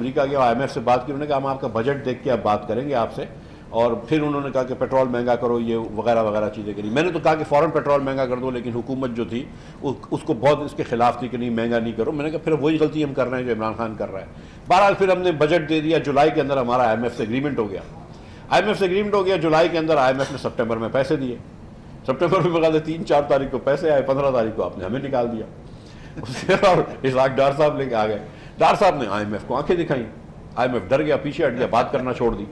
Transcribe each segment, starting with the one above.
America गया, IMF से बात की, उन्होंने कहा हम आपका बजट देख के अब बात करेंगे आपसे, और फिर उन्होंने कहा कि पेट्रोल महंगा करो, ये वगैरह वगैरह चीज़ें करी। मैंने तो कहा कि फ़ौरन पेट्रोल महंगा कर दो, लेकिन हुकूमत जो थी उसको बहुत इसके खिलाफ थी कि नहीं महंगा नहीं करो। मैंने कहा फिर वही गलती हम कर रहे हैं जो इमरान खान कर रहा है। बहरहाल फिर हमने बजट दे दिया, जुलाई के अंदर हमारा IMF से एग्रीमेंट हो गया। IMF से एग्रीमेंट हो गया जुलाई के अंदर, IMF ने सितंबर में पैसे दिए। सितंबर में बता 3-4 तारीख को पैसे आए, 15 तारीख को आपने हमें निकाल दिया। और इसाक डार साहब लेके आ गए। डार साहब ने IMF को आंखें दिखाई, IMF डर गया, पीछे हट गया, बात करना छोड़ दी।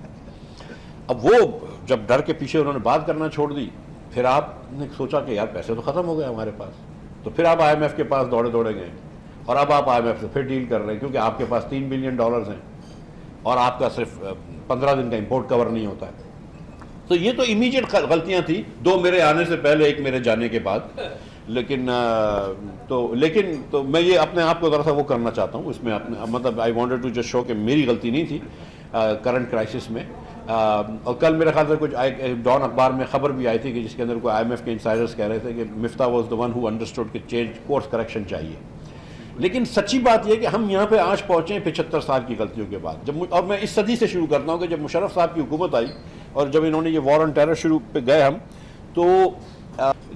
अब वो जब डर के पीछे उन्होंने बात करना छोड़ दी, फिर आपने सोचा कि यार पैसे तो ख़त्म हो गए हमारे पास, तो फिर आप IMF के पास दौड़े दौड़े गए, और अब आप IMF से फिर डील कर रहे हैं, क्योंकि आपके पास $3 बिलियन हैं और आपका सिर्फ 15 दिन का इंपोर्ट कवर नहीं होता है। तो ये तो इमीडिएट गलतियां थी, 2 मेरे आने से पहले, 1 मेरे जाने के बाद। लेकिन तो मैं ये अपने आप को ज़रा सा वो करना चाहता हूँ इसमें, अपने मतलब I wanted to just show कि मेरी गलती नहीं थी करंट क्राइसिस में। और कल मेरे ख्याल से कुछ डॉन अखबार में खबर भी आई थी कि जिसके अंदर कोई IMF के इंसाइडर्स कह रहे थे कि Miftah was the one who understood कि चेंज कोर्स करेक्शन चाहिए। लेकिन सच्ची बात यह कि हम यहाँ पे आज पहुँचे 75 साल की गलतियों के बाद। जब, और मैं इस सदी से शुरू करता हूँ कि जब मुशर्रफ साहब की हुकूमत आई और जब इन्होंने ये वॉर ऑन टेरर शुरू पे गए हम, तो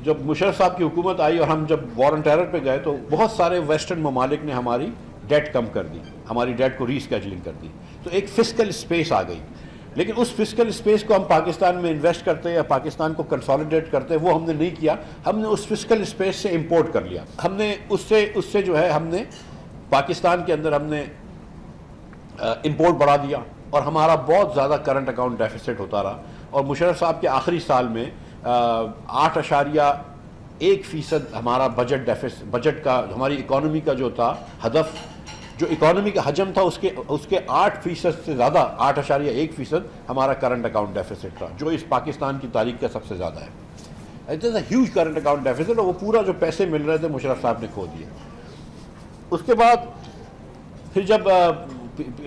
जब मुशर्रफ साहब की हुकूमत आई और हम जब वॉर ऑन टेरर पे गए, तो बहुत सारे वेस्टर्न ममालिक ने हमारी डेट कम कर दी, हमारी डेट को रीस्केजुलिंग कर दी, तो एक फिस्कल स्पेस आ गई। लेकिन उस फिस्कल स्पेस को हम पाकिस्तान में इन्वेस्ट करते या पाकिस्तान को कंसोलिडेट करते, वो हमने नहीं किया। हमने उस फिस्कल स्पेस से इंपोर्ट कर लिया। हमने उससे जो है हमने पाकिस्तान के अंदर हमने इंपोर्ट बढ़ा दिया और हमारा बहुत ज़्यादा करंट अकाउंट डेफिसिट होता रहा। और मुशर्रफ साहब के आखिरी साल में 8.1% हमारा बजट का, हमारी इकॉनमी का जो था हदफ, जो इकॉनमी का हजम था, उसके 8% से ज़्यादा, 8.1% हमारा करंट अकाउंट डेफिसिट था, जो इस पाकिस्तान की तारीख का सबसे ज़्यादा है। It is a huge current account deficit, और वो पूरा जो पैसे मिल रहे थे मुशर्रफ साहब ने खो दिए। उसके बाद फिर जब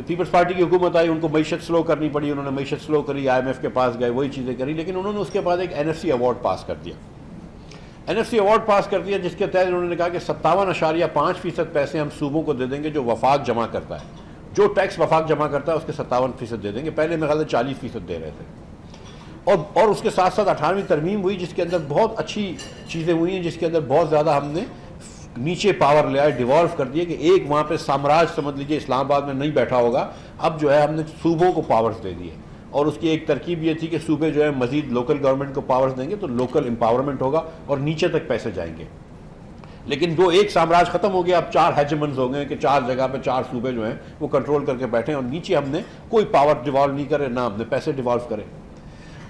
पीपल्स पार्टी की हुकूमत आई, उनको मईशत स्लो करनी पड़ी, उन्होंने मईशत स्लो करी, IMF के पास गए, वही चीज़ें करी। लेकिन उन्होंने उसके बाद एक NFC अवार्ड पास कर दिया। NFC अवार्ड पास कर दिया जिसके तहत उन्होंने कहा कि 57.5% पैसे हम सूबों को दे देंगे जो वफाक जमा करता है, जो टैक्स वफाक जमा करता है उसके 57% दे देंगे। पहले मेरे ख्याल से 40% दे रहे थे। और उसके साथ साथ 18वीं तरमीम हुई जिसके अंदर बहुत अच्छी चीज़ें हुई हैं, जिसके अंदर बहुत ज़्यादा हमने नीचे पावर ले आए, डिवॉल्व कर दिए कि एक वहाँ पे साम्राज्य समझ लीजिए इस्लामाबाद में नहीं बैठा होगा। अब जो है हमने सूबों को पावर्स दे दिए, और उसकी एक तरकीब ये थी कि सूबे जो है मजीद लोकल गवर्नमेंट को पावर्स देंगे तो लोकल एम्पावरमेंट होगा और नीचे तक पैसे जाएंगे। लेकिन जो एक साम्राज्य खत्म हो गया, अब 4 हेजेमन्स हो गए कि 4 जगह पे 4 सूबे जो हैं वो कंट्रोल करके बैठे हैं, और नीचे हमने कोई पावर डिवॉल्व नहीं करे, ना हमने पैसे डिवॉल्व करे।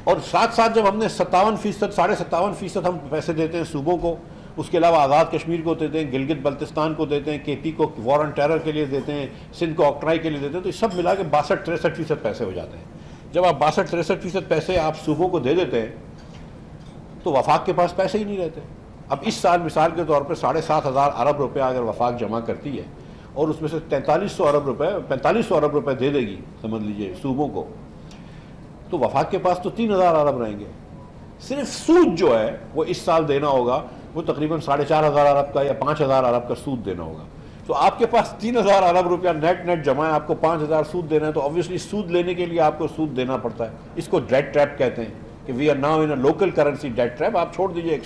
और साथ साथ जब हमने 57%, 57.5% हम पैसे देते हैं सूबों को, उसके अलावा आज़ाद कश्मीर को देते हैं, गिलगित बल्तिस्तान को देते हैं, KP को वॉर ऑन टेरर के लिए देते हैं, सिंध को ऑक्ट्राई के लिए देते हैं, तो सब मिला के 62-63% पैसे हो जाते हैं। जब आप 62-63% पैसे आप सूबों को दे देते हैं तो वफाक के पास पैसे ही नहीं रहते। अब इस साल मिसाल के तौर पर 7,500 अरब रुपये अगर वफाक जमा करती है और उसमें से 4500 अरब रुपये दे देगी समझ लीजिए सूबों को, तो वफाक के पास तो 3000 अरब रहेंगे। सिर्फ सूद जो है वो इस साल देना होगा, वो तकरीबन 4,500 अरब का या 5,000 अरब का सूद देना होगा। तो आपके पास 3,000 अरब रुपया नेट जमा है, आपको 5,000 सूद देना है, तो ऑब्वियसली सूद लेने के लिए आपको सूद देना पड़ता है। इसको डेट ट्रैप कहते हैं कि we are now in a local currency debt trap. आप छोड़ दीजिए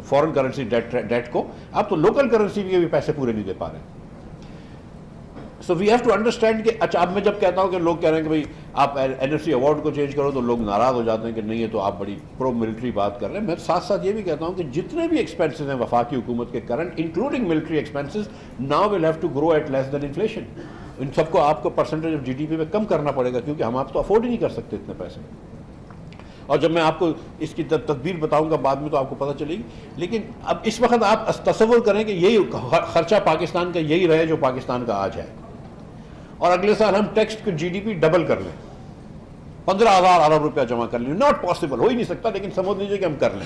फॉरेन करेंसी डेट को, आप तो लोकल करेंसी के भी पैसे पूरे नहीं दे पा रहे। So we have to understand कि अच्छा, अब मैं जब कहता हूँ कि लोग कह रहे हैं कि भाई आप NFC अवार्ड को चेंज करो, तो लोग नाराज़ हो जाते हैं कि नहीं, ये तो आप बड़ी प्रो मिलिट्री बात कर रहे हैं। मैं साथ साथ ये भी कहता हूँ कि जितने भी एक्सपेंसेस हैं वफाकी हुकूमत के current, including military expenses, now will have to grow at less than inflation. इन सबको आपको परसेंटेज ऑफ GDP में कम करना पड़ेगा, क्योंकि हम आप तो अफोर्ड ही नहीं कर सकते इतने पैसे। और जब मैं आपको इसकी तदबीर बताऊंगा बाद में तो आपको पता चलेगी। लेकिन अब इस वक्त आप तसव्वुर करें कि यही खर्चा पाकिस्तान का यही रहे जो पाकिस्तान का आज है, और अगले साल हम टैक्स को GDP डबल कर लें, 15,000 अरब रुपया जमा कर लें। नॉट पॉसिबल, हो ही नहीं सकता, लेकिन समझ लीजिए कि हम कर लें।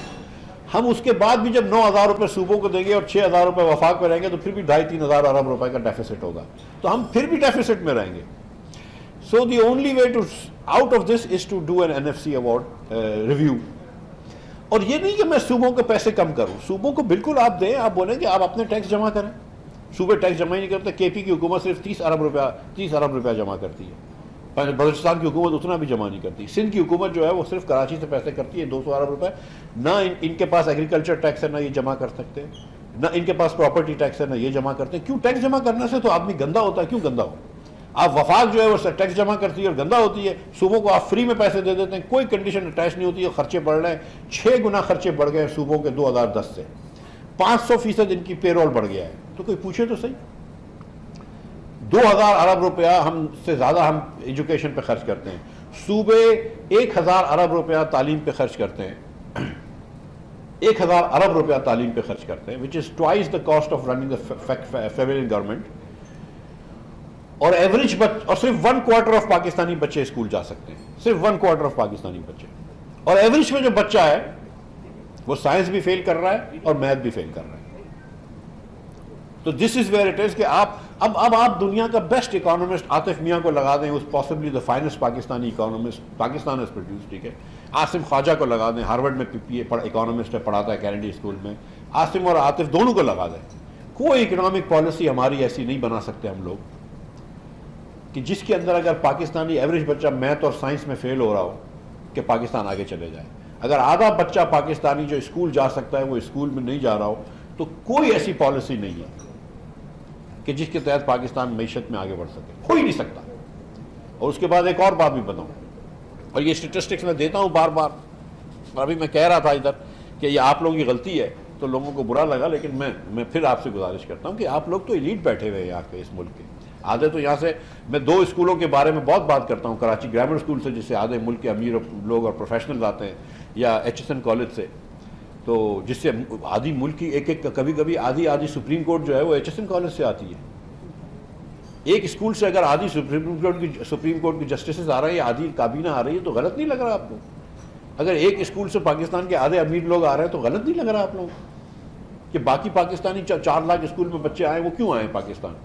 हम उसके बाद भी जब 9,000 रुपये सूबों को देंगे और 6,000 रुपये वफाक में रहेंगे, तो फिर भी 2,500-3,000 अरब रुपए का डेफिसिट होगा, तो हम फिर भी डेफिसिट में रहेंगे। So the only way to out of this is to do an NFC award review. और ये नहीं कि मैं सूबों के पैसे कम करूं, सूबों को बिल्कुल आप दें, आप बोलें कि आप अपने टैक्स जमा करें, सूबे टैक्स जमा ही नहीं करते। केपी की हुकूमत सिर्फ 30 अरब रुपया जमा करती है, बलूचिस्तान की हुकूमत उतना भी जमा नहीं करती। सिंध की हुकूमत जो है वो सिर्फ कराची से पैसे करती है 200 अरब रुपए। ना इनके पास एग्रीकल्चर टैक्स है, ना ये जमा कर सकते हैं, ना इनके पास प्रॉपर्टी टैक्स है, ना ये जमा करते हैं। क्यों? टैक्स जमा करने से तो आदमी गंदा होता है। क्यों गंदा हो? आप वफाक जो है वो टैक्स जमा करती है और गंदा होती है। सूबों को आप फ्री में पैसे दे देते हैं, कोई कंडीशन अटैच नहीं होती है। खर्चे बढ़ रहे हैं, 6 गुना खर्चे बढ़ गए सूबों के 2010 से। 500% इनकी पेरोल बढ़ गया है। तो कोई पूछे तो सही, 2000 अरब रुपया हमसे ज्यादा हम एजुकेशन पे खर्च करते हैं। सूबे 1000 अरब रुपया तालीम पे खर्च करते हैं, 1000 अरब रुपया तालीम पे खर्च करते हैं, which is twice the cost of running the federal government. और एवरेज और सिर्फ 1/4 ऑफ पाकिस्तानी बच्चे स्कूल जा सकते हैं, सिर्फ 1/4 ऑफ पाकिस्तानी बच्चे। और एवरेज में जो बच्चा है वो साइंस भी फेल कर रहा है और मैथ भी फेल कर रहा है। तो this is where it is कि आप अब आप दुनिया का बेस्ट इकोनॉमिस्ट आतिफ मियां को लगा दें, उस possibly the finest Pakistani economist Pakistan has produce, ठीक है। आसिम ख्वाजा को लगा दें, हार्वर्ड में इकोनॉमिस्ट है, पढ़ाता है कैनेडी स्कूल में। आसिम और आतिफ दोनों को लगा दें। कोई इकोनॉमिक पॉलिसी हमारी ऐसी नहीं बना सकते हम लोग कि जिसके अंदर अगर पाकिस्तानी एवरेज बच्चा मैथ और साइंस में फेल हो रहा हो कि पाकिस्तान आगे चले जाए। अगर आधा बच्चा पाकिस्तानी जो स्कूल जा सकता है वो स्कूल में नहीं जा रहा हो, तो कोई ऐसी पॉलिसी नहीं है कि जिसके तहत पाकिस्तान मईशत में आगे बढ़ सके। हो ही नहीं सकता। और उसके बाद एक और बात भी बताऊं, और ये स्टेटिस्टिक्स मैं देता हूं बार बार, और अभी मैं कह रहा था इधर कि ये आप लोगों की गलती है, तो लोगों को बुरा लगा, लेकिन मैं फिर आपसे गुजारिश करता हूं कि आप लोग तो एलीट बैठे हुए हैं यहाँ के, इस मुल्क के आधे। तो यहाँ से मैं 2 स्कूलों के बारे में बहुत बात करता हूँ, कराची ग्रामर स्कूल से जिससे आधे मुल्क के अमीर लोग और प्रोफेशनल आते हैं, या HSN कॉलेज से, तो जिससे आधी मुल्क की एक कभी कभी आधी सुप्रीम कोर्ट जो है वो HSN कॉलेज से आती है। एक स्कूल से अगर आधी सुप्रीम कोर्ट की जस्टिस आ रहे हैं, आधी काबीना आ रही है, तो गलत नहीं लग रहा आपको? अगर एक स्कूल से पाकिस्तान के आधे अमीर लोग आ रहे हैं तो गलत नहीं लग रहा आप लोग कि बाकी पाकिस्तानी 4 लाख स्कूल में बच्चे आए, वो क्यों आए पाकिस्तान?